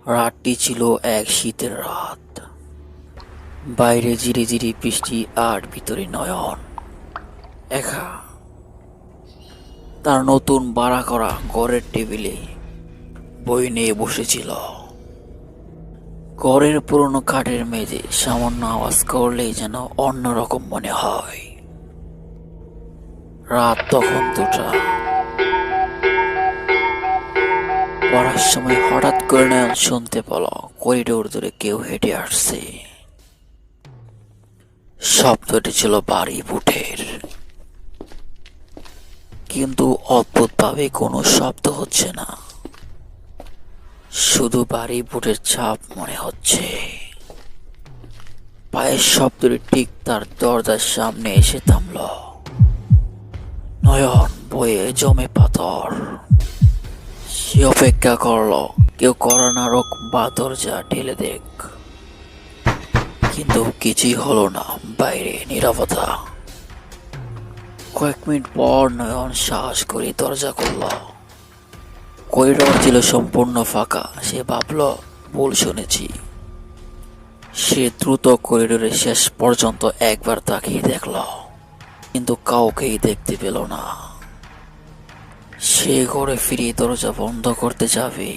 রাতটি ছিল এক শীতের রাত। বাইরে ঝিরি ঝিরি বৃষ্টি আর ভিতরে নয়ন একা তার নতুন ভাড়া করা ঘরের টেবিলে বই নিয়ে বসেছিল। ঘরের পুরনো কাঠের মেঝে সামান্য আওয়াজ করলেই যেন অন্যরকম মনে হয়। রাত তখন 2টা। পড়ার সময় হঠাৎ করে নয়ন শুনতে পেল করিডোর ধরে কেউ হেঁটে আসছে। শব্দটি ছিল বাড়ি বুটের, কিন্তু অদ্ভুতভাবে কোনো শব্দ হচ্ছে না, শুধু বাড়ি বুটের ছাপ মনে হচ্ছে। পায়ের শব্দটি ঠিক তার দরজার সামনে এসে থামল। নয়ন বয়ে জমে পাথর। সে অপেক্ষা করলো কেউ করোনা রোগ বা দরজা ঠেলে দেখ, কিন্তু কিছুই হলো না। বাইরে নীরবতা। কয়েক মিনিট পর নয়ন সাহস করে দরজা খুলল। করিডোর ছিল সম্পূর্ণ ফাঁকা। সে ভাবল ভুল শুনেছি। সে দ্রুত করিডোরের শেষ পর্যন্ত একবার তাকিয়ে দেখল, কিন্তু কাউকেই দেখতে পেল না। সে ঘরে ফিরে দরজা বন্ধ করতে যাবে,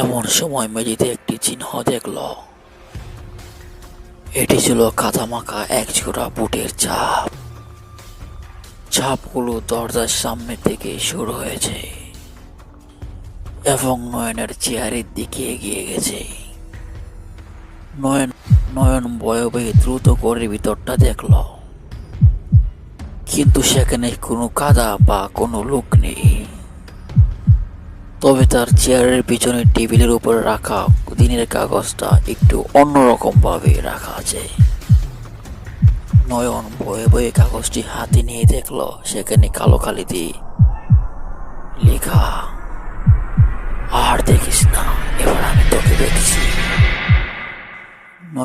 এমন সময় মেঝেতে একটি চিহ্ন দেখল। এটি ছিল কাদামাখা এক জোড়া বুটের ছাপ। ছাপগুলো দরজার সামনে থেকে শুরু হয়েছে এবং নয়নের চেয়ারের দিকে এগিয়ে গেছে। নয়ন নয়ন বয়ে বয়ে দ্রুত ঘরের ভিতরটা দেখল, কিন্তু সেখানে কোনো কাদা বা কোনো লোক নেই। তবে তার চেয়ারের পিছনে টেবিলের উপরে রাখা দিনের কাগজটা একটু অন্যরকম ভাবে রাখা আছে। নয়ন বয়ে বয়ে কাগজটি হাতে নিয়ে দেখল, সেখানে কালো কালি দিয়ে লেখা, আর দেখিস না, এবার আমি তোকে দেখছি।